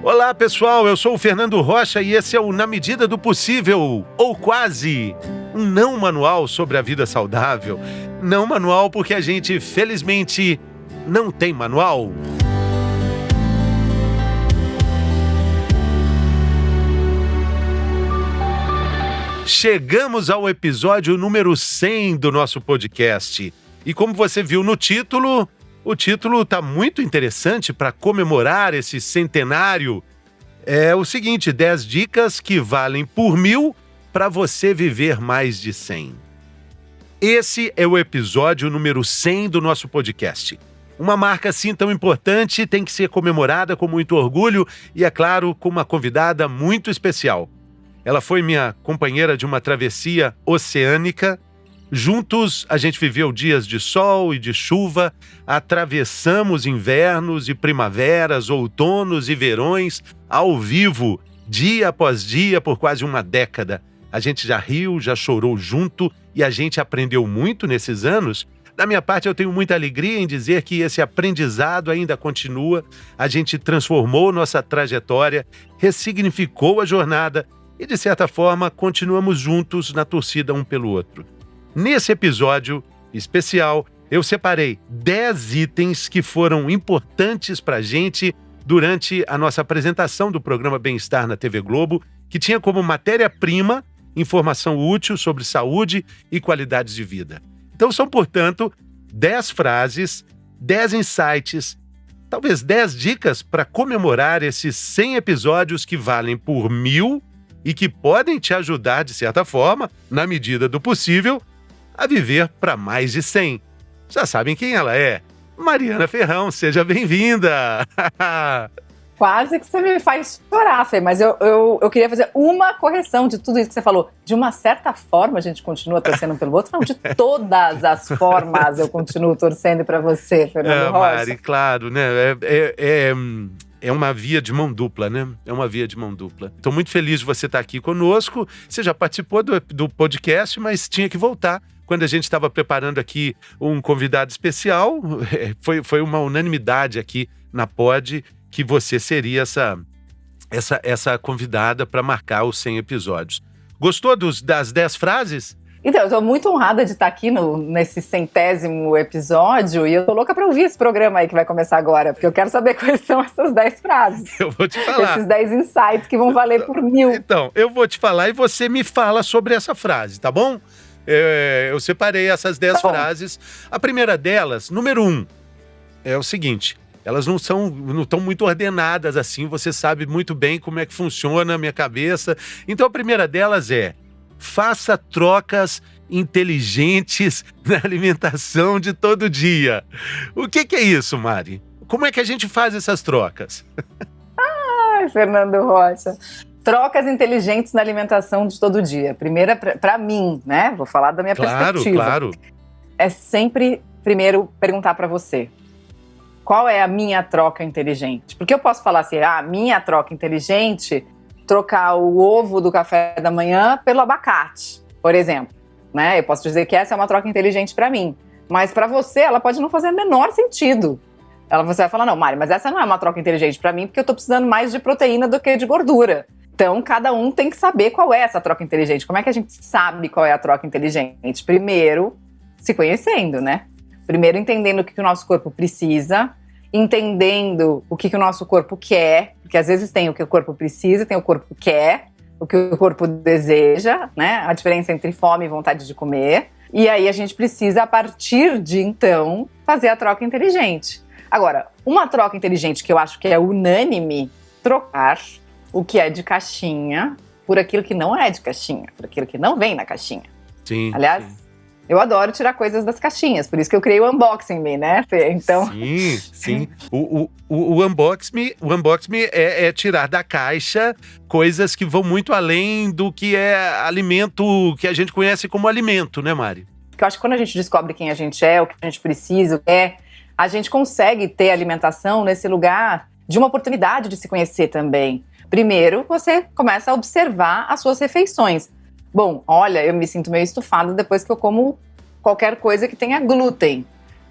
Olá, pessoal, eu sou o Fernando Rocha e esse é o Na Medida do Possível, ou quase, um não manual sobre a vida saudável. Não manual porque a gente, felizmente, não tem manual. Chegamos ao episódio número 100 do nosso podcast. E como você viu no título, o título está muito interessante para comemorar esse centenário. É o seguinte, 10 dicas que valem por 1000 para você viver mais de 100. Esse é o episódio número 100 do nosso podcast. Uma marca assim tão importante tem que ser comemorada com muito orgulho e, é claro, com uma convidada muito especial. Ela foi minha companheira de uma travessia oceânica. Juntos, a gente viveu dias de sol e de chuva, atravessamos invernos e primaveras, outonos e verões, ao vivo, dia após dia, por quase uma década. A gente já riu, já chorou junto e a gente aprendeu muito nesses anos. Da minha parte, eu tenho muita alegria em dizer que esse aprendizado ainda continua. A gente transformou nossa trajetória, ressignificou a jornada e, de certa forma, continuamos juntos na torcida um pelo outro. Nesse episódio especial, eu separei 10 itens que foram importantes para a gente durante a nossa apresentação do programa Bem-Estar na TV Globo, que tinha como matéria-prima informação útil sobre saúde e qualidades de vida. Então são, portanto, 10 frases, 10 insights, talvez 10 dicas para comemorar esses 100 episódios que valem por 1000 e que podem te ajudar, de certa forma, na medida do possível, a viver para mais de 100. Já sabem quem ela é? Mariana Ferrão, seja bem-vinda! Quase que você me faz chorar, Fê, mas eu queria fazer uma correção de tudo isso que você falou. De uma certa forma a gente continua torcendo pelo outro, não, de todas as formas eu continuo torcendo para você, Fernando Rocha. Mari, claro, né? É uma via de mão dupla, né? É uma via de mão dupla. Estou muito feliz de você estar aqui conosco. Você já participou do podcast, mas tinha que voltar. Quando a gente estava preparando aqui um convidado especial, foi uma unanimidade aqui na Pod que você seria essa convidada para marcar os 100 episódios. Gostou das 10 frases? Então, eu estou muito honrada de estar aqui nesse 100º episódio e eu tô louca para ouvir esse programa aí que vai começar agora, porque eu quero saber quais são essas 10 frases. Eu vou te falar. Esses 10 insights que vão valer por 1000. Então, eu vou te falar e você me fala sobre essa frase, tá bom? Eu separei essas 10 frases. A primeira delas, número 1, é o seguinte: elas não estão muito ordenadas assim, você sabe muito bem como é que funciona a minha cabeça. Então a primeira delas é: faça trocas inteligentes na alimentação de todo dia. O que é isso, Mari? Como é que a gente faz essas trocas? Ai, Fernando Rocha. Trocas inteligentes na alimentação de todo dia. Primeira, para mim, né? Vou falar da minha perspectiva. Claro. É sempre, primeiro, perguntar para você: qual é a minha troca inteligente? Porque eu posso falar assim, minha troca inteligente, trocar o ovo do café da manhã pelo abacate, por exemplo. Né? Eu posso dizer que essa é uma troca inteligente para mim. Mas para você, ela pode não fazer o menor sentido. Você vai falar, não, Mari, mas essa não é uma troca inteligente para mim, porque eu tô precisando mais de proteína do que de gordura. Então, cada um tem que saber qual é essa troca inteligente. Como é que a gente sabe qual é a troca inteligente? Primeiro, se conhecendo, né? Primeiro, entendendo o que o nosso corpo precisa, entendendo o que o nosso corpo quer, porque às vezes tem o que o corpo precisa, tem o corpo quer, o que o corpo deseja, né? A diferença entre fome e vontade de comer. E aí a gente precisa, a partir de então, fazer a troca inteligente. Agora, uma troca inteligente que eu acho que é unânime, trocar o que é de caixinha por aquilo que não é de caixinha, por aquilo que não vem na caixinha. Sim. Aliás, sim. Eu adoro tirar coisas das caixinhas, por isso que eu criei o Unboxing Me, né, Fê? Então... Sim. O Unboxing Me é tirar da caixa coisas que vão muito além do que é alimento, que a gente conhece como alimento, né, Mari? Eu acho que quando a gente descobre quem a gente é, o que a gente precisa, a gente consegue ter alimentação nesse lugar de uma oportunidade de se conhecer também. Primeiro, você começa a observar as suas refeições. Bom, olha, eu me sinto meio estufada depois que eu como qualquer coisa que tenha glúten.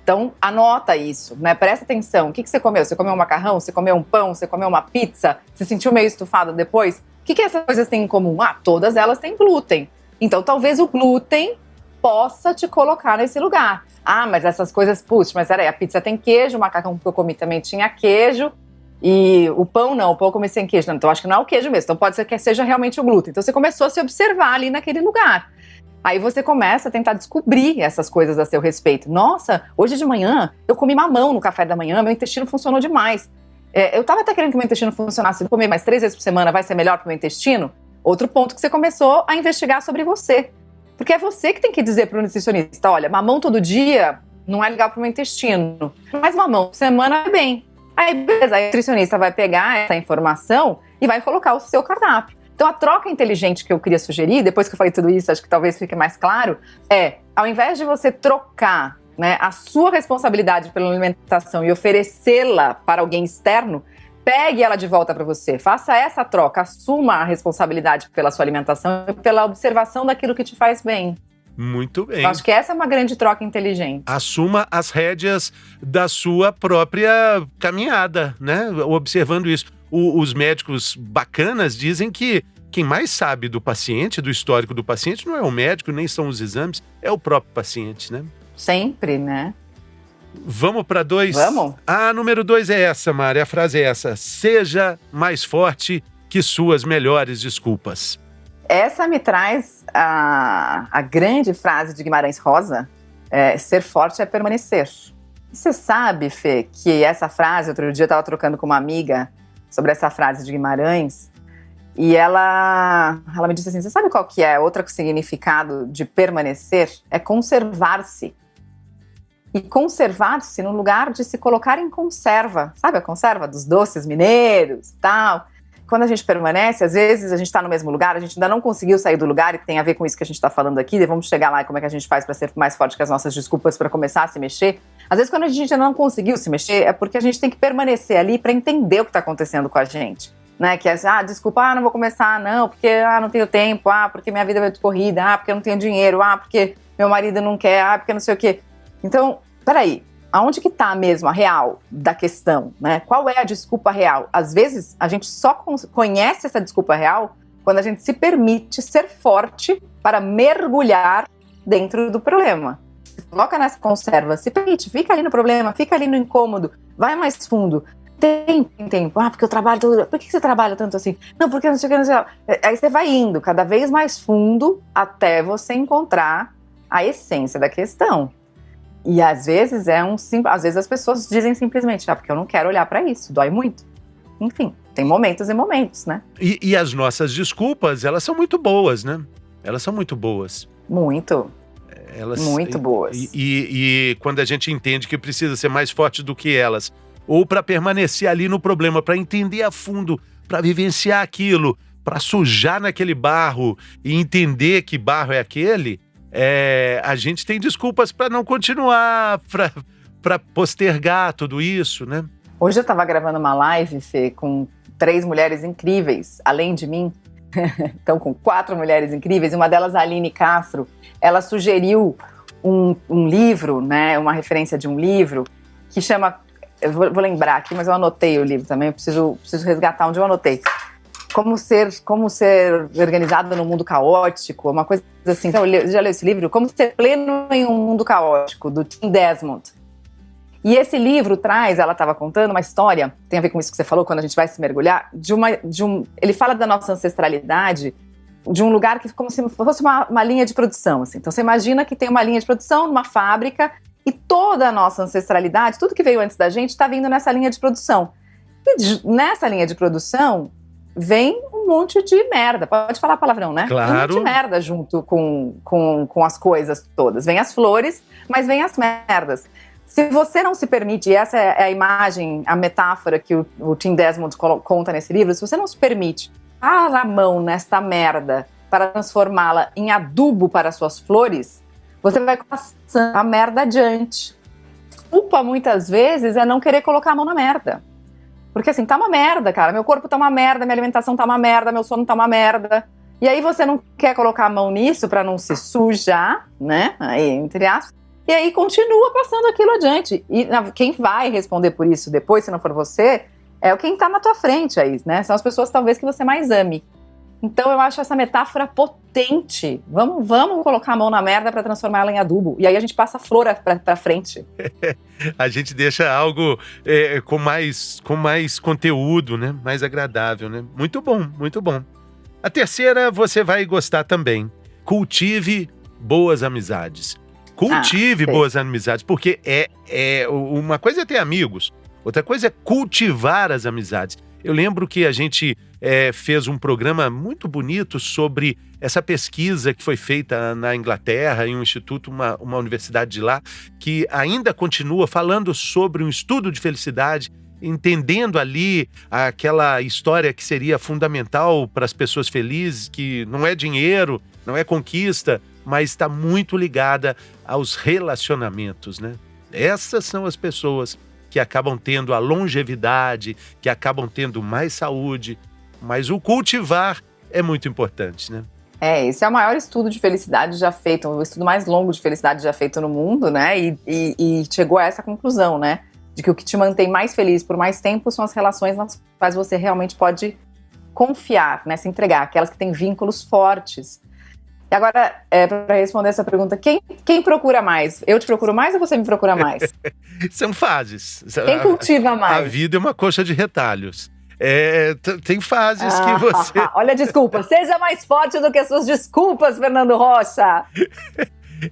Então, anota isso, né? Presta atenção. O que você comeu? Você comeu um macarrão? Você comeu um pão? Você comeu uma pizza? Você sentiu meio estufado depois? O que essas coisas têm em comum? Ah, todas elas têm glúten. Então, talvez o glúten possa te colocar nesse lugar. Ah, mas essas coisas, puxa, mas peraí, a pizza tem queijo, o macarrão que eu comi também tinha queijo, e o pão não, o pão eu comi sem queijo. Não, então, acho que não é o queijo mesmo. Então, pode ser que seja realmente o glúten. Então, você começou a se observar ali naquele lugar. Aí você começa a tentar descobrir essas coisas a seu respeito. Nossa, hoje de manhã eu comi mamão no café da manhã, meu intestino funcionou demais. Eu tava até querendo que meu intestino funcionasse. Se eu comer mais 3 vezes por semana, vai ser melhor pro meu intestino? Outro ponto que você começou a investigar sobre você. Porque é você que tem que dizer pro nutricionista, olha, mamão todo dia não é legal pro meu intestino. Mas mamão por semana é bem. Aí, beleza, aí o nutricionista vai pegar essa informação e vai colocar o seu cardápio. Então, a troca inteligente que eu queria sugerir, depois que eu falei tudo isso, acho que talvez fique mais claro, ao invés de você trocar, né, a sua responsabilidade pela alimentação e oferecê-la para alguém externo, pegue ela de volta para você. Faça essa troca, assuma a responsabilidade pela sua alimentação e pela observação daquilo que te faz bem. Muito bem. Eu acho que essa é uma grande troca inteligente. Assuma as rédeas da sua própria caminhada, né? Observando isso. Os médicos bacanas dizem que quem mais sabe do paciente, do histórico do paciente, não é o médico, nem são os exames, é o próprio paciente, né? Sempre, né? Vamos para 2? Vamos. A número 2 é essa, Mari, a frase é essa. Seja mais forte que suas melhores desculpas. Essa me traz a grande frase de Guimarães Rosa, ser forte é permanecer. E você sabe, Fê, que essa frase, outro dia eu estava trocando com uma amiga sobre essa frase de Guimarães, e ela me disse assim, você sabe qual que é outro significado de permanecer? É conservar-se. E conservar-se no lugar de se colocar em conserva. Sabe a conserva dos doces mineiros e tal? Quando a gente permanece, às vezes a gente está no mesmo lugar, a gente ainda não conseguiu sair do lugar, e tem a ver com isso que a gente está falando aqui, vamos chegar lá e como é que a gente faz para ser mais forte que as nossas desculpas para começar a se mexer. Às vezes quando a gente ainda não conseguiu se mexer, é porque a gente tem que permanecer ali para entender o que está acontecendo com a gente. Né? Que é, desculpa, não vou começar, não, porque não tenho tempo, porque minha vida é muito corrida, porque eu não tenho dinheiro, porque meu marido não quer, porque não sei o quê. Então, peraí. Aonde que está mesmo a real da questão, né? Qual é a desculpa real? Às vezes, a gente só conhece essa desculpa real quando a gente se permite ser forte para mergulhar dentro do problema. Se coloca nessa conserva, se permite, fica ali no problema, fica ali no incômodo, vai mais fundo. Tem tempo, porque eu trabalho todo dia. Por que você trabalha tanto assim? Não, porque não sei o que, não sei o que. Aí você vai indo cada vez mais fundo até você encontrar a essência da questão. E às vezes às vezes as pessoas dizem simplesmente, porque eu não quero olhar para isso, dói muito. Enfim, tem momentos e momentos, né? E as nossas desculpas, elas são muito boas, né? Elas são muito boas. Muito. Muito boas. E quando a gente entende que precisa ser mais forte do que elas, ou para permanecer ali no problema, para entender a fundo, para vivenciar aquilo, para sujar naquele barro e entender que barro é aquele, a gente tem desculpas para não continuar, para postergar tudo isso, né? Hoje eu estava gravando uma live, Fê, com 3 mulheres incríveis, além de mim. Então, com 4 mulheres incríveis, uma delas, a Aline Castro, ela sugeriu um livro, né, uma referência de um livro, que chama, eu vou lembrar aqui, mas eu anotei o livro também, eu preciso resgatar onde eu anotei. Como ser organizado no mundo caótico, uma coisa assim. Então, já leu esse livro? Como ser pleno em um mundo caótico, do Tim Desmond. E esse livro traz, ela estava contando uma história, tem a ver com isso que você falou, quando a gente vai se mergulhar, ele fala da nossa ancestralidade, de um lugar que como se fosse uma linha de produção. Assim. Então, você imagina que tem uma linha de produção numa fábrica e toda a nossa ancestralidade, tudo que veio antes da gente, está vindo nessa linha de produção. E nessa linha de produção, vem um monte de merda. Pode falar palavrão, né? Claro. Um monte de merda junto com as coisas todas. Vem as flores, mas vem as merdas. Se você não se permite, e essa é a imagem, a metáfora que o Tim Desmond conta nesse livro, se você não se permite dar a mão nesta merda para transformá-la em adubo para suas flores, você vai passando a merda adiante. Culpa, muitas vezes, é não querer colocar a mão na merda. Porque assim, tá uma merda, cara. Meu corpo tá uma merda, minha alimentação tá uma merda, meu sono tá uma merda. E aí você não quer colocar a mão nisso pra não se sujar, né? Aí, entre aspas. E aí continua passando aquilo adiante. E quem vai responder por isso depois, se não for você, é quem tá na tua frente aí, né? São as pessoas talvez que você mais ame. Então eu acho essa metáfora potente. Vamos colocar a mão na merda para transformar ela em adubo. E aí a gente passa a flor pra frente. A gente deixa algo com mais conteúdo, né? Mais agradável, né? Muito bom, muito bom. A terceira você vai gostar também. Cultive boas amizades. Cultive boas amizades, porque uma coisa é ter amigos, outra coisa é cultivar as amizades. Eu lembro que a gente fez um programa muito bonito sobre essa pesquisa que foi feita na Inglaterra, em um instituto, uma universidade de lá, que ainda continua falando sobre um estudo de felicidade, entendendo ali aquela história que seria fundamental para as pessoas felizes, que não é dinheiro, não é conquista, mas está muito ligada aos relacionamentos, né? Essas são as pessoas que acabam tendo a longevidade, que acabam tendo mais saúde, mas o cultivar é muito importante, né? Esse é o maior estudo de felicidade já feito, o estudo mais longo de felicidade já feito no mundo, né? E chegou a essa conclusão, né? De que o que te mantém mais feliz por mais tempo são as relações nas quais você realmente pode confiar, né? Se entregar, aquelas que têm vínculos fortes. E agora, para responder essa pergunta, quem procura mais? Eu te procuro mais ou você me procura mais? São fases. Quem cultiva mais? A vida é uma coxa de retalhos. Tem fases que você... Olha a desculpa. Seja mais forte do que as suas desculpas, Fernando Rocha.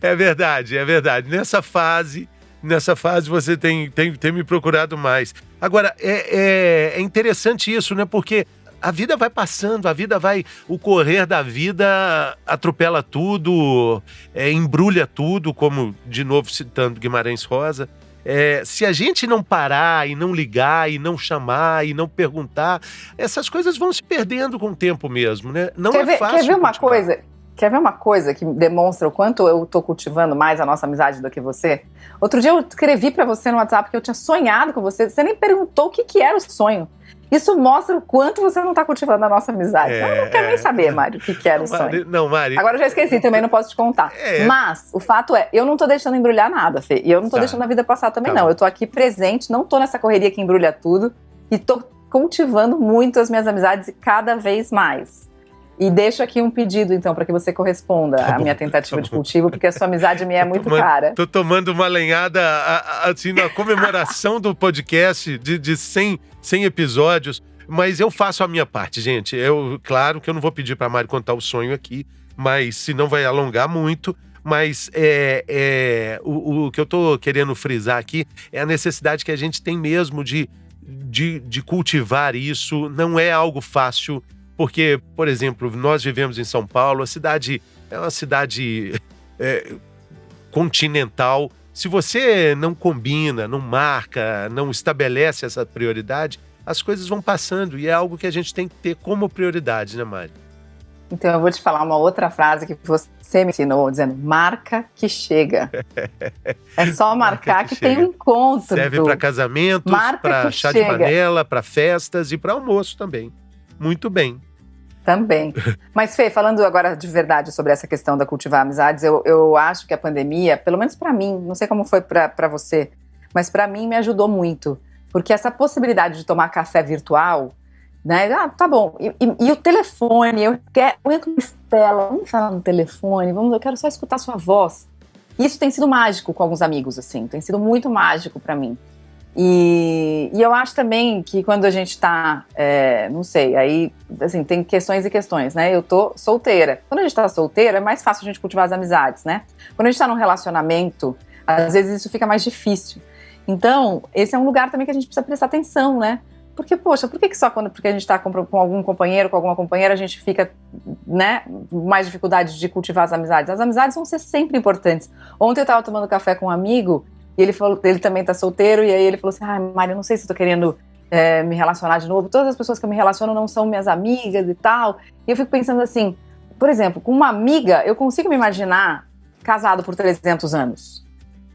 É verdade. Nessa fase você tem me procurado mais. Agora, é interessante isso, né? Porque a vida vai passando, o correr da vida atropela tudo, embrulha tudo, como, de novo, citando Guimarães Rosa. Se a gente não parar e não ligar e não chamar e não perguntar, essas coisas vão se perdendo com o tempo mesmo, né? Não é fácil. Quer ver uma coisa que demonstra o quanto eu tô cultivando mais a nossa amizade do que você? Outro dia eu escrevi pra você no WhatsApp que eu tinha sonhado com você nem perguntou o que era o sonho. Isso mostra o quanto você não tá cultivando a nossa amizade. Eu não quero nem saber, Mário, o que era o sonho. Não, Mari. Agora eu já esqueci, também não posso te contar. Mas o fato eu não tô deixando embrulhar nada, Fê. E eu não tô deixando a vida passar também, não. Eu tô aqui presente, não tô nessa correria que embrulha tudo. E tô cultivando muito as minhas amizades cada vez mais. E deixo aqui um pedido, então, para que você corresponda à minha tentativa de cultivo, porque a sua amizade me é muito cara. Tô tomando uma lenhada, assim, na comemoração do podcast de 100 episódios, mas eu faço a minha parte, gente. Claro que eu não vou pedir pra Mari contar o sonho aqui, mas senão vai alongar muito. Mas o que eu tô querendo frisar aqui é a necessidade que a gente tem mesmo de cultivar isso. Não é algo fácil. Porque, por exemplo, nós vivemos em São Paulo, a cidade é uma cidade continental. Se você não combina, não marca, não estabelece essa prioridade, as coisas vão passando e é algo que a gente tem que ter como prioridade, né, Mari? Então eu vou te falar uma outra frase que você me ensinou, dizendo, marca que chega. É só marcar que tem um encontro. Serve para casamentos, para chá de panela, para festas e para almoço também. Muito bem. Também. Mas, Fê, falando agora de verdade sobre essa questão da cultivar amizades, eu acho que a pandemia, pelo menos pra mim, não sei como foi pra você, mas pra mim me ajudou muito. Porque essa possibilidade de tomar café virtual, né? Tá bom. E o telefone, eu entro na Estela, vamos falar no telefone, eu quero só escutar sua voz. Isso tem sido mágico com alguns amigos, assim, tem sido muito mágico pra mim. E eu acho também que quando a gente tá, não sei, aí, assim, tem questões e questões, né? Eu tô solteira. Quando a gente tá solteira, é mais fácil a gente cultivar as amizades, né? Quando a gente tá num relacionamento, às vezes isso fica mais difícil. Então, esse é um lugar também que a gente precisa prestar atenção, né? Porque, poxa, por que só porque a gente tá com algum companheiro, com alguma companheira, a gente fica, né, mais dificuldade de cultivar as amizades? As amizades vão ser sempre importantes. Ontem eu tava tomando café com um amigo, e ele também tá solteiro, e aí ele falou assim, Mari, eu não sei se eu tô querendo me relacionar de novo, todas as pessoas que eu me relaciono não são minhas amigas e tal. E eu fico pensando assim, por exemplo, com uma amiga, eu consigo me imaginar casado por 300 anos.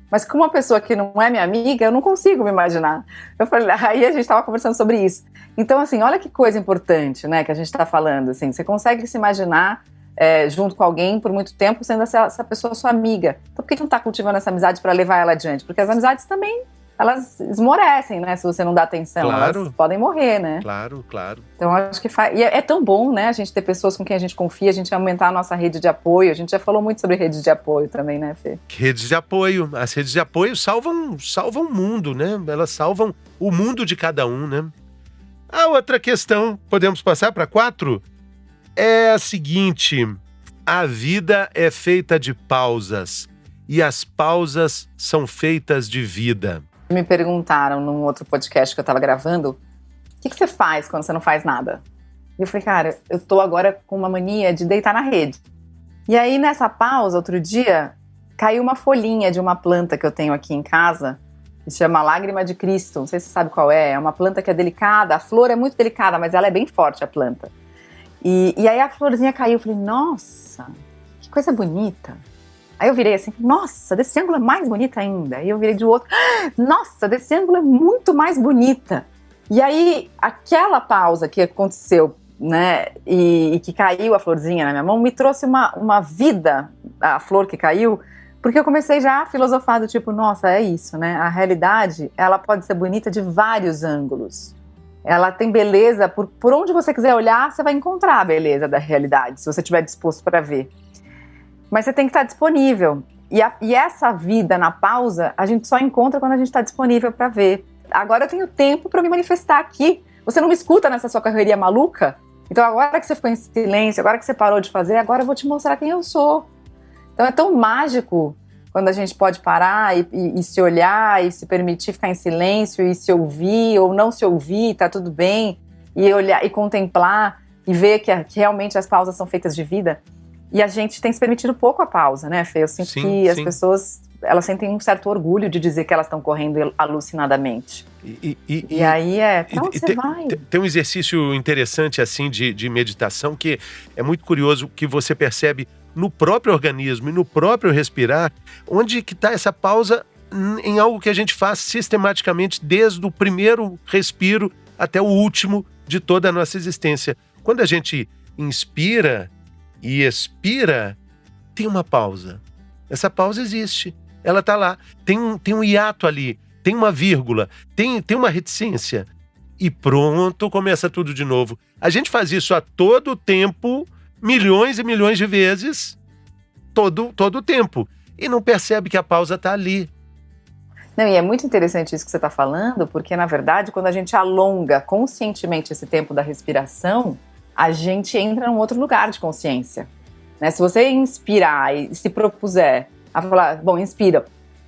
Mas com uma pessoa que não é minha amiga, eu não consigo me imaginar. Eu falei, aí a gente tava conversando sobre isso. Então, assim, olha que coisa importante, né, que a gente tá falando, assim, você consegue se imaginar junto com alguém por muito tempo, sendo essa pessoa sua amiga. Então por que não está cultivando essa amizade para levar ela adiante? Porque as amizades também, elas esmorecem, né? Se você não dá atenção, Claro. elas podem morrer, né? Claro. Então acho que e é tão bom, né? A gente ter pessoas com quem a gente confia, a gente aumentar a nossa rede de apoio. A gente já falou muito sobre redes de apoio também, né, Fê? Redes de apoio. As redes de apoio salvam o mundo, né? Elas salvam o mundo de cada um, né? A outra questão, podemos passar para 4? É a seguinte: a vida é feita de pausas e as pausas são feitas de vida. Me perguntaram num outro podcast que eu estava gravando, o que você faz quando você não faz nada? E eu falei, cara, eu tô agora com uma mania de deitar na rede. E aí nessa pausa, outro dia, caiu uma folhinha de uma planta que eu tenho aqui em casa, que chama Lágrima de Cristo, não sei se você sabe qual é uma planta que é delicada, a flor é muito delicada, mas ela é bem forte, a planta. E aí a florzinha caiu, eu falei, nossa, que coisa bonita. Aí eu virei assim, nossa, desse ângulo é mais bonita ainda. Aí eu virei de outro, nossa, desse ângulo é muito mais bonita. E aí aquela pausa que aconteceu, né, e que caiu a florzinha na minha mão, me trouxe uma vida, a flor que caiu, porque eu comecei já a filosofar do tipo, nossa, é isso, né? A realidade, ela pode ser bonita de vários ângulos. Ela tem beleza, por onde você quiser olhar, você vai encontrar a beleza da realidade, se você estiver disposto para ver. Mas você tem que estar disponível. E essa vida na pausa, a gente só encontra quando a gente está disponível para ver. Agora eu tenho tempo para me manifestar aqui. Você não me escuta nessa sua correria maluca? Então agora que você ficou em silêncio, agora que você parou de fazer, agora eu vou te mostrar quem eu sou. Então é tão mágico quando a gente pode parar e se olhar e se permitir ficar em silêncio e se ouvir ou não se ouvir, tá tudo bem, e olhar e contemplar e ver que realmente as pausas são feitas de vida. E a gente tem se permitido pouco a pausa, né, Fê? Eu sinto que as pessoas, elas sentem um certo orgulho de dizer que elas estão correndo alucinadamente. E aí pra onde você vai? Tem um exercício interessante assim de meditação que é muito curioso, que você percebe no próprio organismo e no próprio respirar, onde que está essa pausa em algo que a gente faz sistematicamente desde o primeiro respiro até o último de toda a nossa existência. Quando a gente inspira e expira, tem uma pausa. Essa pausa existe, ela está lá, tem um hiato ali, tem uma vírgula, tem uma reticência e pronto, começa tudo de novo. A gente faz isso a todo tempo, milhões e milhões de vezes, todo o tempo. E não percebe que a pausa está ali. Não, e é muito interessante isso que você está falando, porque, na verdade, quando a gente alonga conscientemente esse tempo da respiração, a gente entra num outro lugar de consciência. Né? Se você inspirar e se propuser a falar, bom, inspira,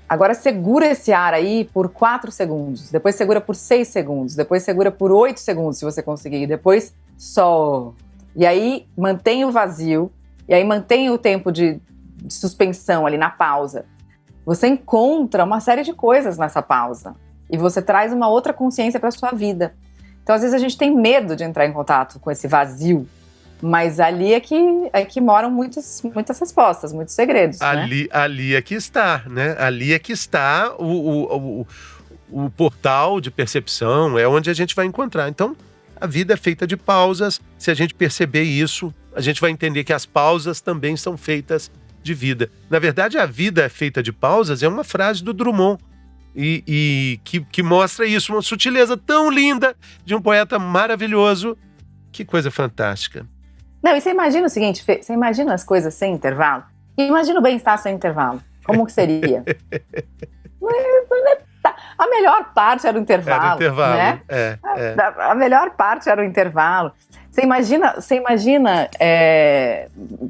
agora segura esse ar aí por 4 segundos, depois segura por 6 segundos, depois segura por 8 segundos, se você conseguir, depois solta. E aí mantém o vazio, e aí mantém o tempo de suspensão ali na pausa. Você encontra uma série de coisas nessa pausa. E você traz uma outra consciência para a sua vida. Então, às vezes, a gente tem medo de entrar em contato com esse vazio. Mas ali é que moram muitas respostas, muitos segredos. Ali é que está, né? Ali é que está o portal de percepção, é onde a gente vai encontrar. Então, a vida é feita de pausas. Se a gente perceber isso, a gente vai entender que as pausas também são feitas de vida. Na verdade, a vida é feita de pausas é uma frase do Drummond e que mostra isso, uma sutileza tão linda de um poeta maravilhoso. Que coisa fantástica. Não, e você imagina o seguinte, Fê, você imagina as coisas sem intervalo? Imagina o bem-estar sem intervalo. Como que seria? A melhor parte era o intervalo. Era o intervalo, né? A melhor parte era o intervalo. Você imagina,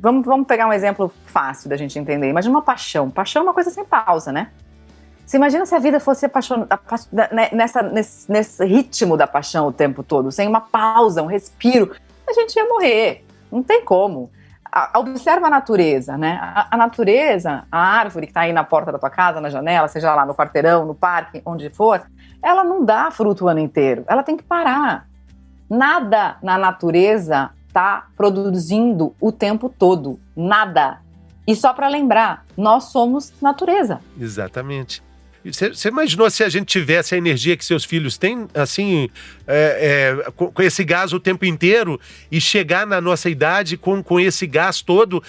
vamos pegar um exemplo fácil da gente entender. Imagina uma paixão. Paixão é uma coisa sem pausa, né? Você imagina se a vida fosse nesse ritmo da paixão o tempo todo, sem uma pausa, um respiro, a gente ia morrer. Não tem como. Observa a natureza, né? A natureza, a árvore que está aí na porta da tua casa, na janela, seja lá no quarteirão, no parque, onde for, ela não dá fruto o ano inteiro. Ela tem que parar. Nada na natureza está produzindo o tempo todo. Nada. E só para lembrar, nós somos natureza. Exatamente. Você imaginou se a gente tivesse a energia que seus filhos têm, assim, com esse gás o tempo inteiro, e chegar na nossa idade com esse gás todo?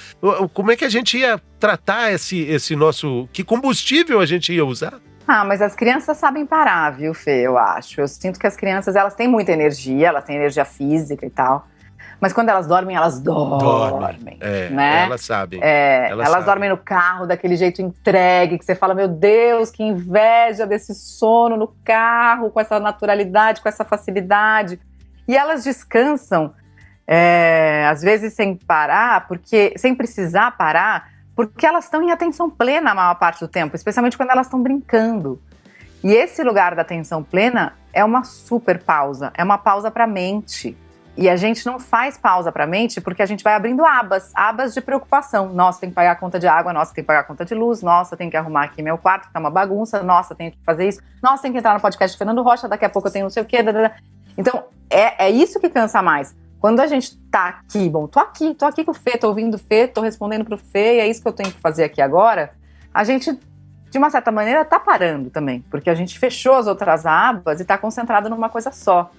Como é que a gente ia tratar esse nosso... Que combustível a gente ia usar? Mas as crianças sabem parar, viu, Fê, eu acho. Eu sinto que as crianças, elas têm muita energia, elas têm energia física e tal. Mas quando elas dormem, elas dormem, né? Elas sabem. Elas dormem no carro, daquele jeito entregue, que você fala, meu Deus, que inveja desse sono no carro, com essa naturalidade, com essa facilidade. E elas descansam, às vezes sem parar, sem precisar parar, porque elas estão em atenção plena a maior parte do tempo, especialmente quando elas estão brincando. E esse lugar da atenção plena é uma super pausa, é uma pausa para a mente. E a gente não faz pausa para a mente porque a gente vai abrindo abas de preocupação. Nossa, tem que pagar a conta de água, nossa, tem que pagar a conta de luz, nossa, tem que arrumar aqui meu quarto, que tá uma bagunça, nossa, tem que fazer isso, nossa, tem que entrar no podcast do Fernando Rocha, daqui a pouco eu tenho não sei o quê. Então, é isso que cansa mais. Quando a gente tá aqui, tô aqui com o Fê, tô ouvindo o Fê, tô respondendo pro Fê, e é isso que eu tenho que fazer aqui agora, a gente, de uma certa maneira, tá parando também, porque a gente fechou as outras abas e tá concentrado numa coisa só.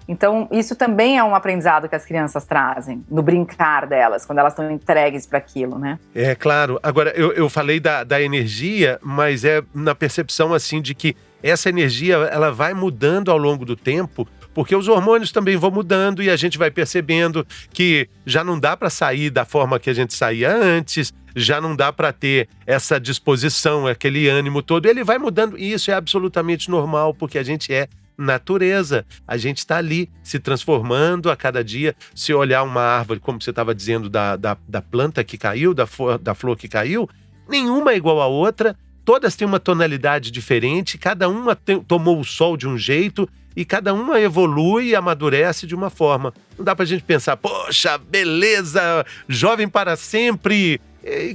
Então, isso também é um aprendizado que as crianças trazem, no brincar delas, quando elas estão entregues para aquilo, né? É, claro. Agora, eu falei da energia, mas é na percepção, assim, de que essa energia, ela vai mudando ao longo do tempo, porque os hormônios também vão mudando e a gente vai percebendo que já não dá para sair da forma que a gente saía antes, já não dá para ter essa disposição, aquele ânimo todo. Ele vai mudando e isso é absolutamente normal, porque a gente é natureza, a gente está ali se transformando a cada dia. Se olhar uma árvore, como você estava dizendo, da planta que caiu, da flor que caiu, nenhuma é igual à outra, todas têm uma tonalidade diferente, cada uma tomou o sol de um jeito e cada uma evolui e amadurece de uma forma. Não dá pra gente pensar, poxa, beleza, jovem para sempre,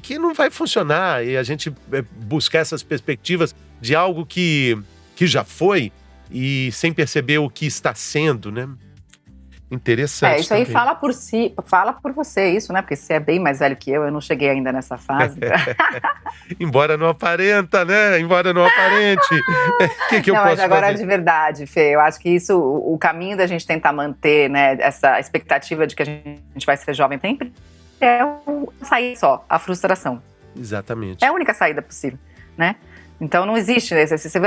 que não vai funcionar, e a gente buscar essas perspectivas de algo que já foi, e sem perceber o que está sendo, né? Interessante. Isso aí também. Fala por si, fala por você isso, né? Porque você é bem mais velho que eu não cheguei ainda nessa fase. Embora não aparenta, né? Embora não aparente. que eu posso mas agora fazer? De verdade, Fê, eu acho que isso, o caminho da gente tentar manter, né, essa expectativa de que a gente vai ser jovem sempre é a saída só, a frustração. Exatamente. É a única saída possível, né? Então não existe, né? Você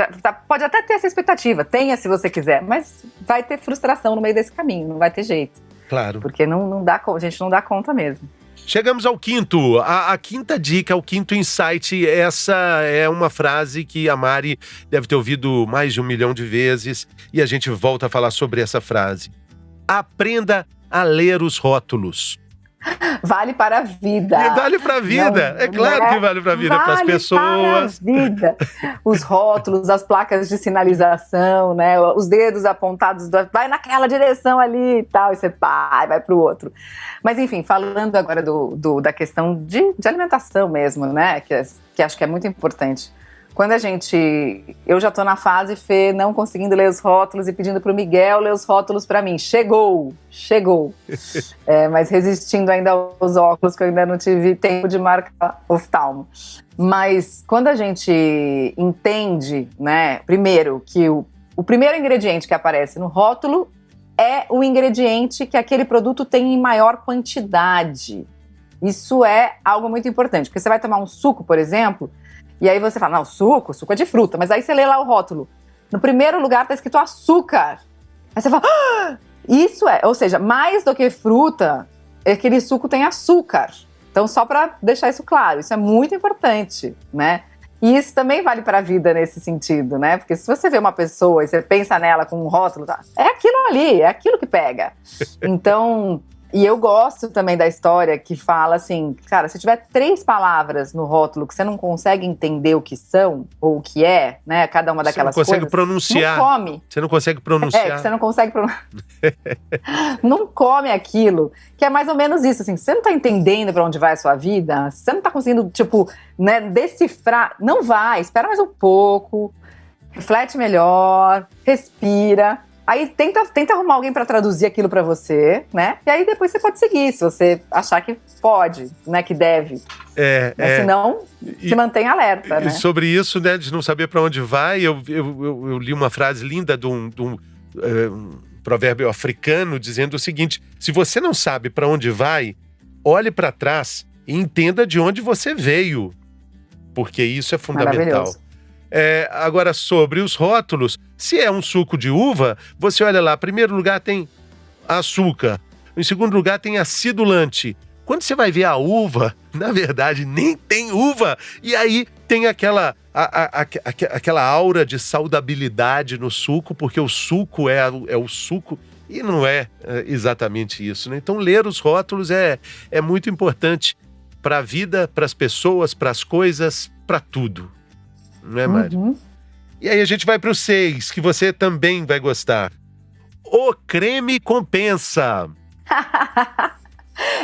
pode até ter essa expectativa, tenha se você quiser, mas vai ter frustração no meio desse caminho, não vai ter jeito. Claro. Porque não dá, a gente não dá conta mesmo. Chegamos ao quinto, a quinta dica, o quinto insight. Essa é uma frase que a Mari deve ter ouvido mais de 1 milhão de vezes e a gente volta a falar sobre essa frase. Aprenda a ler os rótulos. Vale para a vida. E vale para a vida, é claro que vale para a vida, para as pessoas. Para a vida. Os rótulos, as placas de sinalização, né? Os dedos apontados, vai naquela direção ali e tal, e você vai para o outro. Mas enfim, falando agora da questão de alimentação mesmo, né? Que acho que é muito importante. Quando eu já tô na fase, Fê, não conseguindo ler os rótulos e pedindo pro Miguel ler os rótulos pra mim. Chegou. Mas resistindo ainda aos óculos, que eu ainda não tive tempo de marcar oftalmo. Mas quando a gente entende, né, primeiro, que o primeiro ingrediente que aparece no rótulo é o ingrediente que aquele produto tem em maior quantidade. Isso é algo muito importante, porque você vai tomar um suco, por exemplo, e aí você fala, não, suco é de fruta. Mas aí você lê lá o rótulo. No primeiro lugar tá escrito açúcar. Aí você fala, isso ou seja, mais do que fruta, aquele suco tem açúcar. Então, só para deixar isso claro, isso é muito importante, né? E isso também vale para a vida nesse sentido, né? Porque se você vê uma pessoa e você pensa nela com um rótulo, é aquilo ali, é aquilo que pega. Então... E eu gosto também da história que fala assim, cara, se tiver 3 palavras no rótulo que você não consegue entender o que são, ou o que é, né, cada uma daquelas coisas... Você não consegue pronunciar. Não come. Você não consegue pronunciar. Que você não consegue pronunciar. Não come aquilo, que é mais ou menos isso, assim, você não tá entendendo pra onde vai a sua vida, você não tá conseguindo, tipo, né, decifrar, não vai, espera mais um pouco, reflete melhor, respira... Aí tenta arrumar alguém para traduzir aquilo para você, né? E aí depois você pode seguir, se você achar que pode, né? Que deve. Senão, se mantém alerta, né? E sobre isso, né, de não saber para onde vai, eu li uma frase linda de um provérbio africano dizendo o seguinte: se você não sabe para onde vai, olhe para trás e entenda de onde você veio, porque isso é fundamental. Agora, sobre os rótulos, se é um suco de uva, você olha lá, em primeiro lugar tem açúcar, em segundo lugar tem acidulante. Quando você vai ver a uva, na verdade, nem tem uva. E aí tem aquela aura de saudabilidade no suco, porque o suco é o suco e não é exatamente isso, né? Então, ler os rótulos é muito importante para a vida, para as pessoas, para as coisas, para tudo. Não é, Mari? E aí a gente vai para o 6, que você também vai gostar. O creme compensa.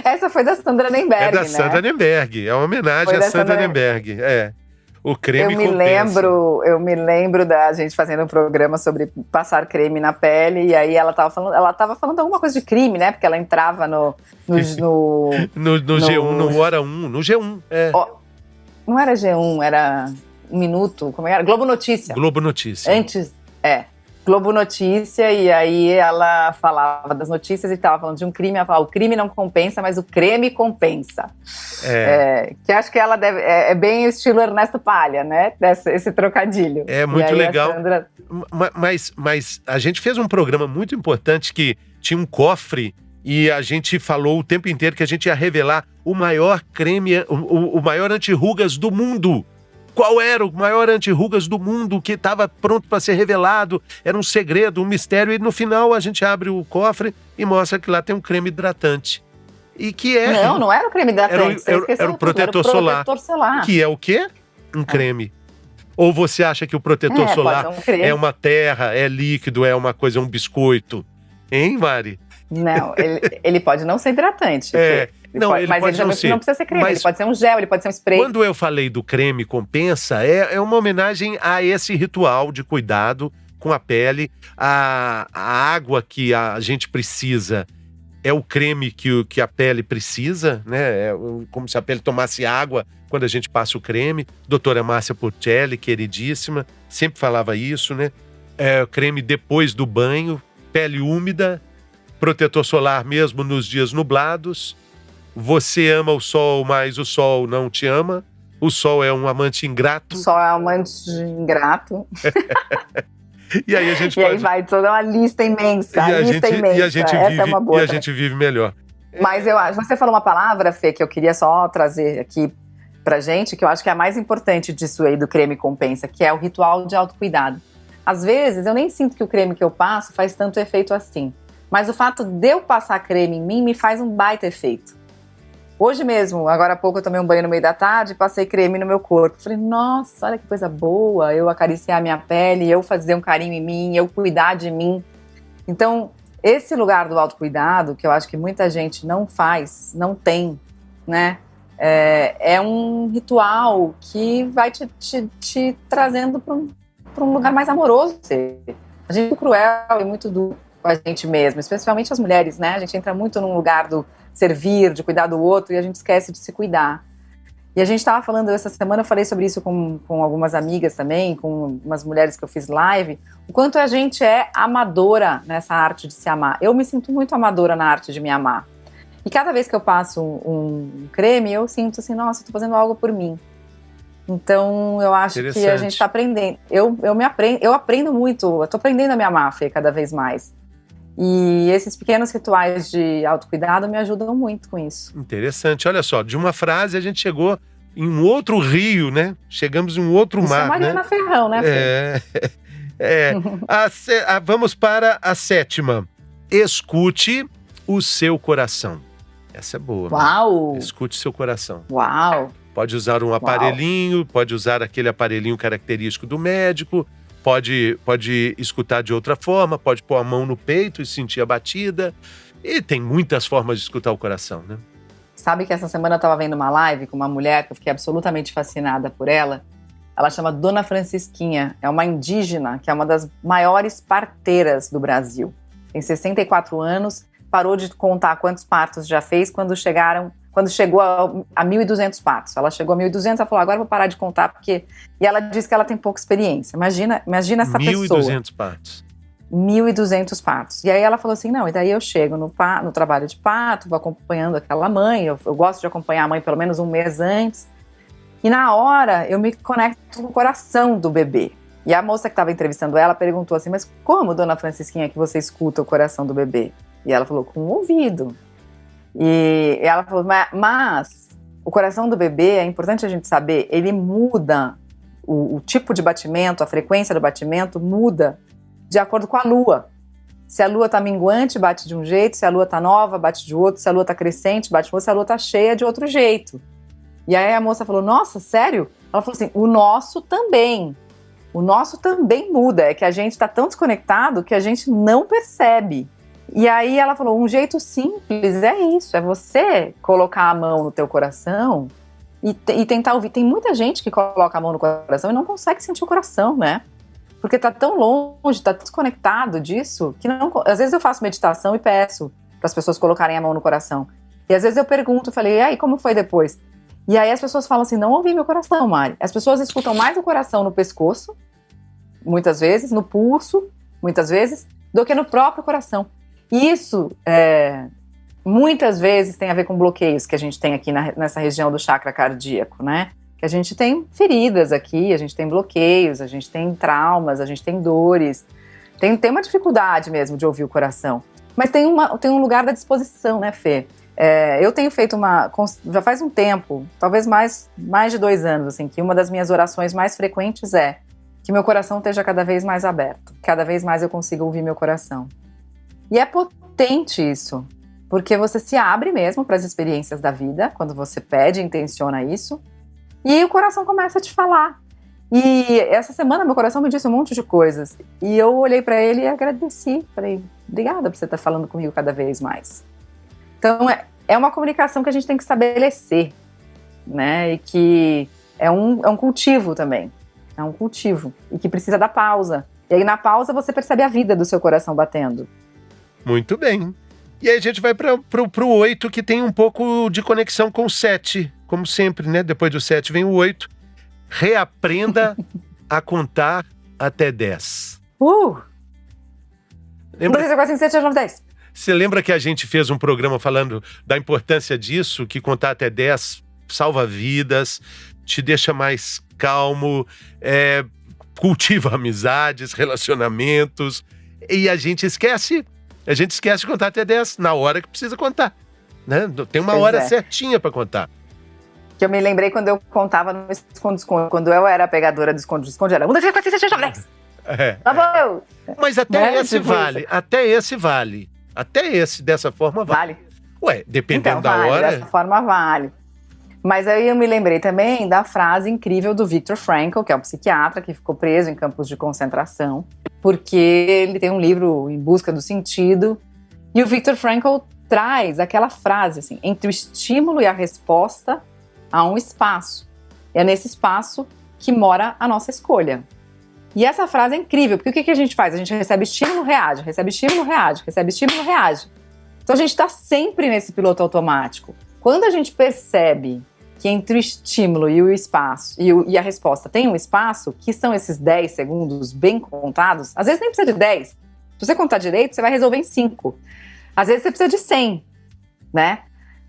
Essa foi da Sandra Nemberg, É da Sandra Nemberg. É uma homenagem à Sandra Nemberg. O creme compensa. Eu me lembro da gente fazendo um programa sobre passar creme na pele, e aí ela tava falando alguma coisa de creme, né? Porque ela entrava no G1, no Hora 1, no G1. Não era G1, era Um Minuto, como era? Globo Notícia. Globo Notícia. Antes, Globo Notícia, e aí ela falava das notícias e estava falando de um crime, ela falava, o crime não compensa, mas o creme compensa. Que acho que ela é bem estilo Ernesto Palha, né? Esse trocadilho. É muito legal. Sandra... Mas a gente fez um programa muito importante que tinha um cofre e a gente falou o tempo inteiro que a gente ia revelar o maior creme, o maior anti-rugas do mundo. Qual era o maior anti-rugas do mundo que estava pronto para ser revelado? Era um segredo, um mistério. E no final a gente abre o cofre e mostra que lá tem um creme hidratante. E que é... Não era o creme hidratante. Era o protetor solar. Que é o quê? Um creme. Ou você acha que o protetor solar é uma terra, é líquido, é uma coisa, um biscoito? Hein, Mari? Não, ele pode não ser hidratante. Ele pode não precisa ser creme, ele pode ser um gel, ele pode ser um spray. Quando eu falei do creme compensa, é uma homenagem a esse ritual de cuidado com a pele. A água que a gente precisa é o creme que a pele precisa, né? É como se a pele tomasse água quando a gente passa o creme. Doutora Márcia Porcelli, queridíssima, sempre falava isso, né? O creme depois do banho, pele úmida, protetor solar mesmo nos dias nublados. Você ama o sol, mas o sol não te ama. O sol é um amante ingrato. O sol é um amante ingrato. E aí a gente aí vai toda uma lista imensa. Essa é uma boa. E a gente vive melhor. Mas eu acho, você falou uma palavra, Fê, que eu queria só trazer aqui pra gente, que eu acho que é a mais importante disso aí do creme compensa, que é o ritual de autocuidado. Às vezes eu nem sinto que o creme que eu passo faz tanto efeito assim. Mas o fato de eu passar creme em mim me faz um baita efeito. Hoje mesmo, agora há pouco, eu tomei um banho no meio da tarde e passei creme no meu corpo. Falei, nossa, olha que coisa boa, eu acariciar a minha pele, eu fazer um carinho em mim, eu cuidar de mim. Então, esse lugar do autocuidado, que eu acho que muita gente não faz, não tem, né? É um ritual que vai te trazendo para um lugar mais amoroso. A gente é muito cruel e muito duro com a gente mesmo, especialmente as mulheres, né? A gente entra muito num lugar do servir, de cuidar do outro, e a gente esquece de se cuidar. E a gente estava falando essa semana, eu falei sobre isso com algumas amigas também, com umas mulheres que eu fiz live, o quanto a gente é amadora nessa arte de se amar. Eu me sinto muito amadora na arte de me amar. E cada vez que eu passo um creme, eu sinto assim, nossa, eu tô fazendo algo por mim. Então, eu acho que a gente está aprendendo. Eu aprendo muito, eu tô aprendendo a me amar, Fê, cada vez mais. E esses pequenos rituais de autocuidado me ajudam muito com isso. Interessante. Olha só, de uma frase a gente chegou em um outro rio, né? Chegamos em um outro mar, né? Mariana Ferrão, né? Vamos para a 7ª. Escute o seu coração. Essa é boa. Uau! Né? Escute seu coração. Uau! Pode usar um aparelhinho, pode usar aquele aparelhinho característico do médico, pode escutar de outra forma, pode pôr a mão no peito e sentir a batida. E tem muitas formas de escutar o coração, né? Sabe que essa semana eu estava vendo uma live com uma mulher que eu fiquei absolutamente fascinada por ela. Ela chama Dona Francisquinha, é uma indígena que é uma das maiores parteiras do Brasil. Tem 64 anos, parou de contar quantos partos já fez quando chegou a 1.200 partos. Ela chegou a 1.200, ela falou, agora eu vou parar de contar, porque... E ela disse que ela tem pouca experiência. Imagina essa pessoa. 1.200 partos. 1.200 partos. E aí ela falou assim, não, e daí eu chego no trabalho de parto, vou acompanhando aquela mãe, eu gosto de acompanhar a mãe pelo menos um mês antes, e na hora eu me conecto com o coração do bebê. E a moça que estava entrevistando ela perguntou assim, mas como, Dona Francisquinha, que você escuta o coração do bebê? E ela falou, com o ouvido. E ela falou, mas o coração do bebê, é importante a gente saber, ele muda, o tipo de batimento, a frequência do batimento muda de acordo com a lua. Se a lua está minguante, bate de um jeito, se a lua está nova, bate de outro, se a lua está crescente, bate de outro, se a lua está cheia, de outro jeito. E aí a moça falou, nossa, sério? Ela falou assim, o nosso também muda, é que a gente está tão desconectado que a gente não percebe. E aí ela falou, um jeito simples é isso, é você colocar a mão no teu coração e tentar ouvir. Tem muita gente que coloca a mão no coração e não consegue sentir o coração, né? Porque tá tão longe, tá desconectado disso, que não... Às vezes eu faço meditação e peço para as pessoas colocarem a mão no coração. E às vezes eu pergunto, falei, e aí, como foi depois? E aí as pessoas falam assim, não ouvi meu coração, Mari. As pessoas escutam mais o coração no pescoço, muitas vezes, no pulso, muitas vezes, do que no próprio coração. E isso, muitas vezes, tem a ver com bloqueios que a gente tem aqui nessa região do chakra cardíaco, né? Que a gente tem feridas aqui, a gente tem bloqueios, a gente tem traumas, a gente tem dores, tem uma dificuldade mesmo de ouvir o coração. Mas tem um lugar da disposição, né, Fê? Eu tenho feito já faz um tempo, talvez mais de 2 anos, assim, que uma das minhas orações mais frequentes é que meu coração esteja cada vez mais aberto, cada vez mais eu consiga ouvir meu coração. E é potente isso, porque você se abre mesmo para as experiências da vida, quando você pede e intenciona isso, e o coração começa a te falar. E essa semana meu coração me disse um monte de coisas. E eu olhei para ele e agradeci. Falei, obrigada por você estar falando comigo cada vez mais. Então é uma comunicação que a gente tem que estabelecer, né? E que é um cultivo também. É um cultivo. E que precisa da pausa. E aí na pausa você percebe a vida do seu coração batendo. Muito bem. E aí a gente vai pro 8, que tem um pouco de conexão com o 7. Como sempre, né? Depois do 7 vem o 8. Reaprenda a contar até 10. 1, 2, 3, 4, 5, 6, 7, 8, 9, 10. Você lembra que a gente fez um programa falando da importância disso? Que contar até 10 salva vidas, te deixa mais calmo, cultiva amizades, relacionamentos. E a gente esquece de contar até 10 na hora que precisa contar, né? Tem uma hora certinha para contar. Que eu me lembrei quando eu contava no esconde-esconde. Quando eu era a pegadora do esconde-esconde, era 1, 2, 3, 4, 5, 6, 7, 8, 9, 10. Tá bom. Mas até esse vale. Até esse vale. Até esse, dessa forma, vale. Ué, dependendo então, da hora... Dessa forma, vale. Mas aí eu me lembrei também da frase incrível do Viktor Frankl, que é um psiquiatra que ficou preso em campos de concentração, porque ele tem um livro Em Busca do Sentido, e o Viktor Frankl traz aquela frase, assim, entre o estímulo e a resposta, há um espaço. E é nesse espaço que mora a nossa escolha. E essa frase é incrível, porque o que a gente faz? A gente recebe estímulo, reage, recebe estímulo, reage, recebe estímulo, reage. Então a gente está sempre nesse piloto automático. Quando a gente percebe que entre o estímulo e o espaço, e a resposta tem um espaço, que são esses 10 segundos bem contados, às vezes nem precisa de 10. Se você contar direito, você vai resolver em 5. Às vezes você precisa de 100, né?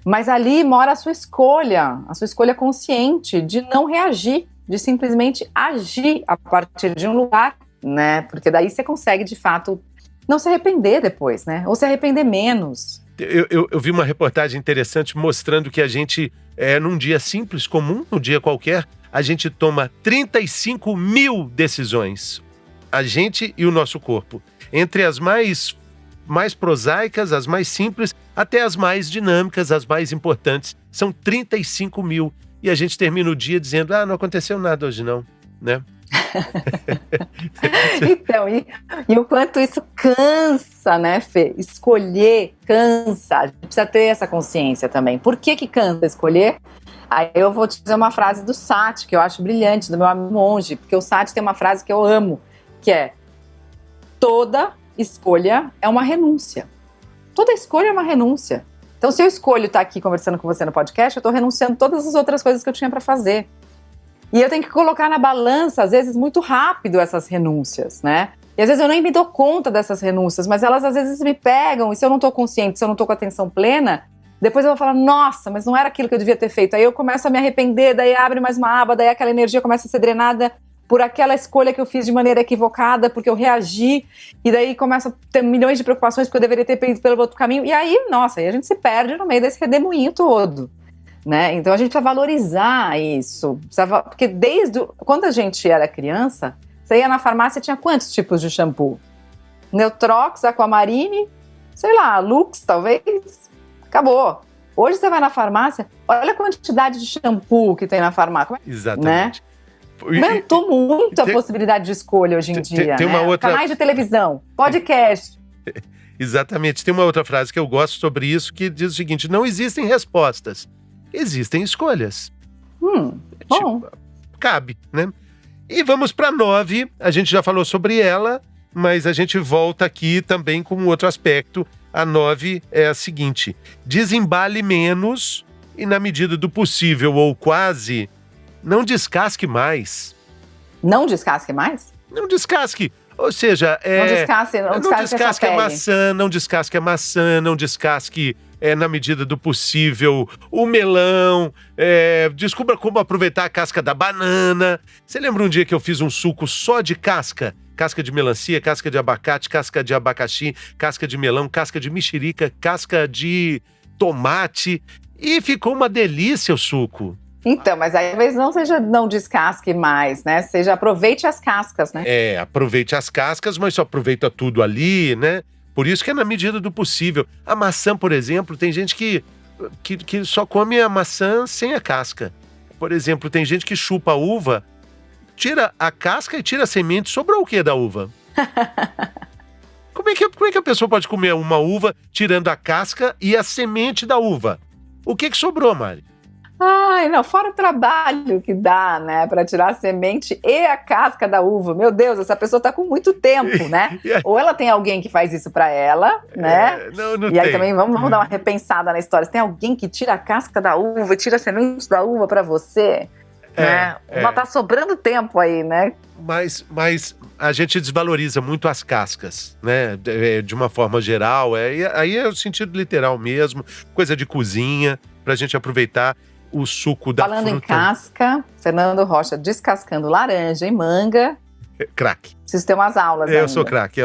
Mas ali mora a sua escolha consciente de não reagir, de simplesmente agir a partir de um lugar, né? Porque daí você consegue, de fato, não se arrepender depois, né? Ou se arrepender menos. Eu vi uma reportagem interessante mostrando que a gente, num dia simples, comum, num dia qualquer, a gente toma 35 mil decisões. A gente e o nosso corpo. Entre as mais prosaicas, as mais simples, até as mais dinâmicas, as mais importantes. São 35 mil. E a gente termina o dia dizendo, não aconteceu nada hoje não, né? Então, e o quanto isso cansa, né, Fê? Escolher cansa. A gente precisa ter essa consciência também. Por que cansa escolher? Aí eu vou te dizer uma frase do Sati, que eu acho brilhante, do meu amigo monge, porque o Sati tem uma frase que eu amo, que é: toda escolha é uma renúncia. Toda escolha é uma renúncia. Então, se eu escolho estar aqui conversando com você no podcast, eu estou renunciando a todas as outras coisas que eu tinha para fazer. E eu tenho que colocar na balança, às vezes, muito rápido essas renúncias, né? E às vezes eu nem me dou conta dessas renúncias, mas elas às vezes me pegam, e se eu não estou consciente, se eu não estou com atenção plena, depois eu vou falar, nossa, mas não era aquilo que eu devia ter feito. Aí eu começo a me arrepender, daí abre mais uma aba, daí aquela energia começa a ser drenada por aquela escolha que eu fiz de maneira equivocada, porque eu reagi, e daí começa a ter milhões de preocupações porque eu deveria ter ido pelo outro caminho. E aí, nossa, aí a gente se perde no meio desse redemoinho todo, né? Então a gente precisa valorizar isso. Porque quando a gente era criança, você ia na farmácia e tinha quantos tipos de shampoo? Neutrox, Aquamarine, sei lá, Lux, talvez. Acabou. Hoje você vai na farmácia, olha a quantidade de shampoo que tem na farmácia. Exatamente. Né? Aumentou muito a possibilidade de escolha hoje em dia. Tem uma outra... Canais de televisão, podcast. Exatamente. Tem uma outra frase que eu gosto sobre isso que diz o seguinte: não existem respostas, existem escolhas. Bom. Cabe, né? E vamos para 9. A gente já falou sobre ela, mas a gente volta aqui também com um outro aspecto. A 9 é a seguinte: desembale menos e, na medida do possível ou quase, não descasque mais. Não descasque mais? Não descasque. Ou seja, não descasque a maçã, não descasque a maçã, não descasque, na medida do possível, o melão, descubra como aproveitar a casca da banana. Você lembra um dia que eu fiz um suco só de casca? Casca de melancia, casca de abacate, casca de abacaxi, casca de melão, casca de mexerica, casca de tomate. E ficou uma delícia o suco. Então, mas aí talvez não descasque mais, né? Seja aproveite as cascas, né? Aproveite as cascas, mas só aproveita tudo ali, né? Por isso que é na medida do possível. A maçã, por exemplo, tem gente que só come a maçã sem a casca. Por exemplo, tem gente que chupa a uva, tira a casca e tira a semente, sobrou o que da uva? Como é que a pessoa pode comer uma uva tirando a casca e a semente da uva? O que sobrou, Mari? Ai, não, fora o trabalho que dá, né, para tirar a semente e a casca da uva. Meu Deus, essa pessoa tá com muito tempo, né? Ou ela tem alguém que faz isso para ela, né? Não e aí tem. Também vamos dar uma repensada na história. Se tem alguém que tira a casca da uva, tira a semente da uva para você, né? Mas tá sobrando tempo aí, né? Mas a gente desvaloriza muito as cascas, né? De uma forma geral. Aí é o sentido literal mesmo, coisa de cozinha, pra gente aproveitar o suco da Falando fruta. Em casca, Fernando Rocha descascando laranja e manga. Craque. Preciso ter umas aulas ainda. Eu sou craque.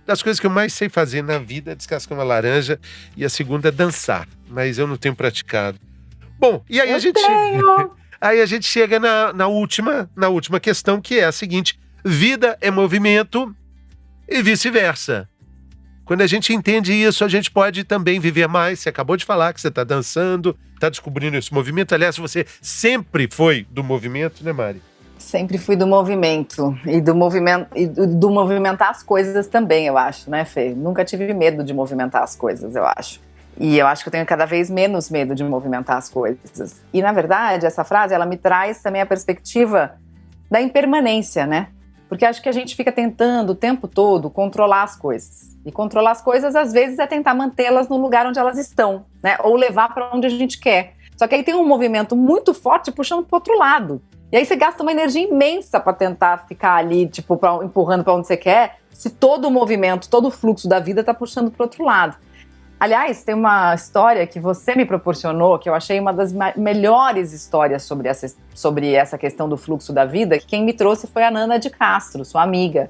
Das coisas que eu mais sei fazer na vida é descascar uma laranja, e a segunda é dançar, mas eu não tenho praticado. Bom, e aí aí a gente chega na última questão, que é a seguinte: vida é movimento e vice-versa. Quando a gente entende isso, a gente pode também viver mais. Você acabou de falar que você está dançando, está descobrindo esse movimento. Aliás, você sempre foi do movimento, né, Mari? Sempre fui do movimento. E do movimentar as coisas também, eu acho, né, Fê? Nunca tive medo de movimentar as coisas, eu acho. E eu acho que eu tenho cada vez menos medo de movimentar as coisas. E, na verdade, essa frase, ela me traz também a perspectiva da impermanência, né? Porque acho que a gente fica tentando o tempo todo controlar as coisas. E controlar as coisas, às vezes, é tentar mantê-las no lugar onde elas estão, né? Ou levar para onde a gente quer. Só que aí tem um movimento muito forte puxando para o outro lado. E aí você gasta uma energia imensa para tentar ficar ali, tipo, empurrando para onde você quer, se todo o movimento, todo o fluxo da vida está puxando para o outro lado. Aliás, tem uma história que você me proporcionou, que eu achei uma das melhores histórias sobre essa questão do fluxo da vida, que quem me trouxe foi a Nana de Castro, sua amiga.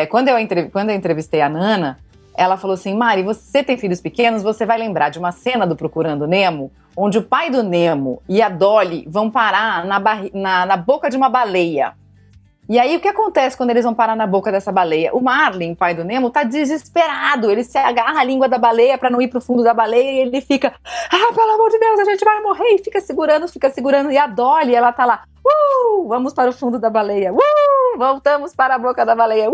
Quando eu entrevistei a Nana, ela falou assim: Mari, você tem filhos pequenos, você vai lembrar de uma cena do Procurando Nemo, onde o pai do Nemo e a Dolly vão parar na boca de uma baleia. E aí, o que acontece quando eles vão parar na boca dessa baleia? O Marlin, pai do Nemo, tá desesperado. Ele se agarra a língua da baleia pra não ir pro fundo da baleia e ele fica: pelo amor de Deus, a gente vai morrer. E fica segurando. E a Dolly, ela tá lá: vamos para o fundo da baleia. voltamos para a boca da baleia.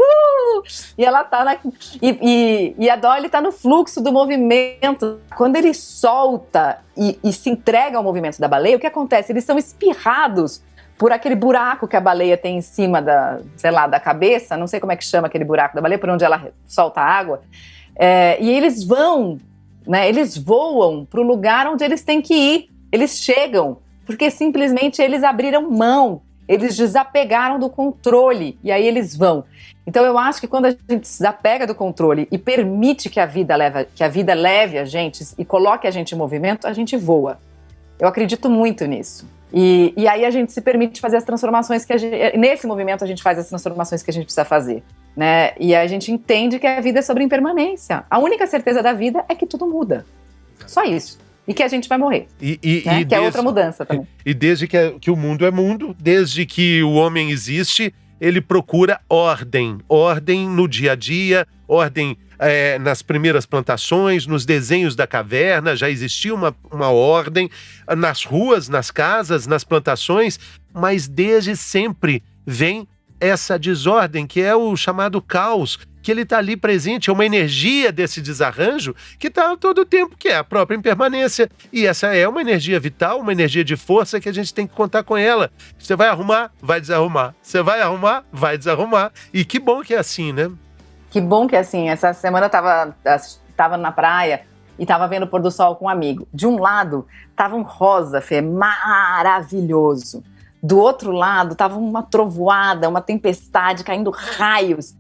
E ela tá e a Dolly tá no fluxo do movimento. Quando ele solta e se entrega ao movimento da baleia, o que acontece? Eles são espirrados por aquele buraco que a baleia tem em cima da cabeça, não sei como é que chama aquele buraco da baleia, por onde ela solta a água. E eles vão, né? Eles voam para o lugar onde eles têm que ir. Eles chegam, porque simplesmente eles abriram mão. Eles desapegaram do controle e aí eles vão. Então eu acho que quando a gente desapega do controle e permite que a vida leve a gente e coloque a gente em movimento, a gente voa. Eu acredito muito nisso. E aí a gente se permite fazer as transformações nesse movimento a gente faz as transformações que a gente precisa fazer, né? E a gente entende que a vida é sobre impermanência. A única certeza da vida é que tudo muda. Só isso. E que a gente vai morrer. Né? Que é outra mudança também. E desde que o mundo é mundo, desde que o homem existe, ele procura ordem. Ordem no dia a dia, ordem nas primeiras plantações, nos desenhos da caverna, já existia uma ordem, nas ruas, nas casas, nas plantações, mas desde sempre vem essa desordem, que é o chamado caos, que ele está ali presente, é uma energia desse desarranjo que está todo o tempo, que é a própria impermanência. E essa é uma energia vital, uma energia de força que a gente tem que contar com ela. Você vai arrumar, vai desarrumar. Você vai arrumar, vai desarrumar. E que bom que é assim, né? Que bom que é assim. Essa semana eu tava na praia e estava vendo o pôr do sol com um amigo. De um lado, estava um rosa, Fê, maravilhoso. Do outro lado, estava uma trovoada, uma tempestade, caindo raios.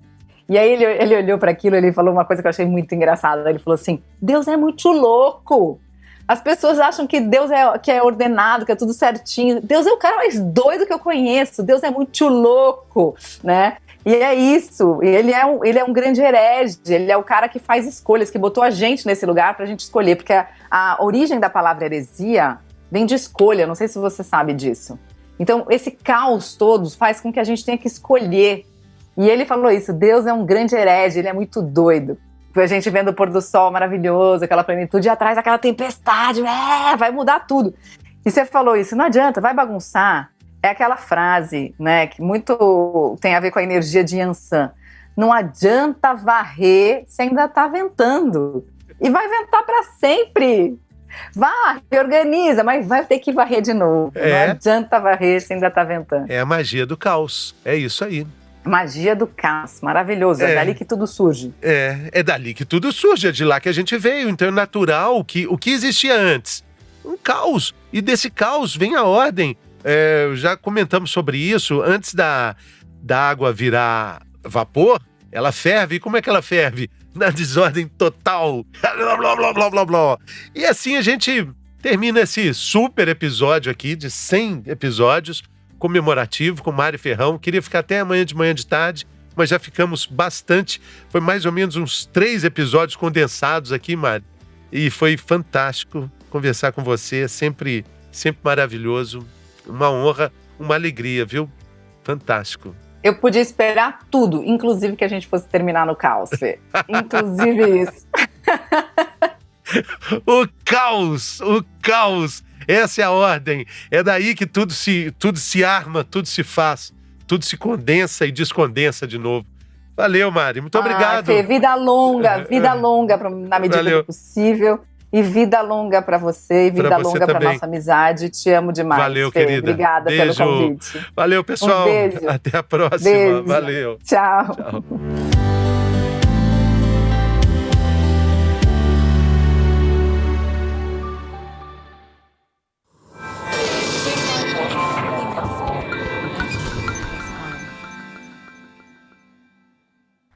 E aí ele olhou para aquilo, ele falou uma coisa que eu achei muito engraçada. Ele falou assim, Deus é muito louco. As pessoas acham que Deus que é ordenado, que é tudo certinho. Deus é o cara mais doido que eu conheço. Deus é muito louco, né? E é isso. Ele é um grande herege. Ele é o cara que faz escolhas, que botou a gente nesse lugar pra gente escolher. Porque a origem da palavra heresia vem de escolha. Não sei se você sabe disso. Então, esse caos todo faz com que a gente tenha que escolher. E ele falou isso, Deus é um grande herege, ele é muito doido. A gente vendo o pôr do sol maravilhoso, aquela plenitude, e atrás aquela tempestade, vai mudar tudo. E você falou isso, não adianta, vai bagunçar. É aquela frase, né, que muito tem a ver com a energia de Yansan. Não adianta varrer se ainda tá ventando. E vai ventar para sempre. Varre, organiza, mas vai ter que varrer de novo. Não adianta varrer se ainda tá ventando. É a magia do caos, é isso aí. Magia do caos, maravilhoso, é dali que tudo surge. É dali que tudo surge, é de lá que a gente veio, então é natural que o que existia antes, um caos, e desse caos vem a ordem. Já comentamos sobre isso, antes da água virar vapor, ela ferve, e como é que ela ferve? Na desordem total, blá, blá, blá, blá, blá, blá. E assim a gente termina esse super episódio aqui, de 100 episódios, comemorativo com Mari Ferrão. Queria ficar até amanhã de tarde, mas já ficamos bastante. Foi mais ou menos uns 3 episódios condensados aqui, Mari. E foi fantástico conversar com você, sempre maravilhoso. Uma honra, uma alegria, viu? Fantástico. Eu podia esperar tudo, inclusive que a gente fosse terminar no caos, Fê. Inclusive isso. O caos. Essa é a ordem. É daí que tudo se arma, tudo se faz, tudo se condensa e descondensa de novo. Valeu, Mari. Muito obrigado. Fê, vida longa na medida do possível. E vida longa pra você, e vida longa pra nossa amizade. Te amo demais. Valeu, Fê. querida. Obrigada pelo convite. Valeu, pessoal. Um beijo. Até a próxima. Beijo. Valeu. Tchau.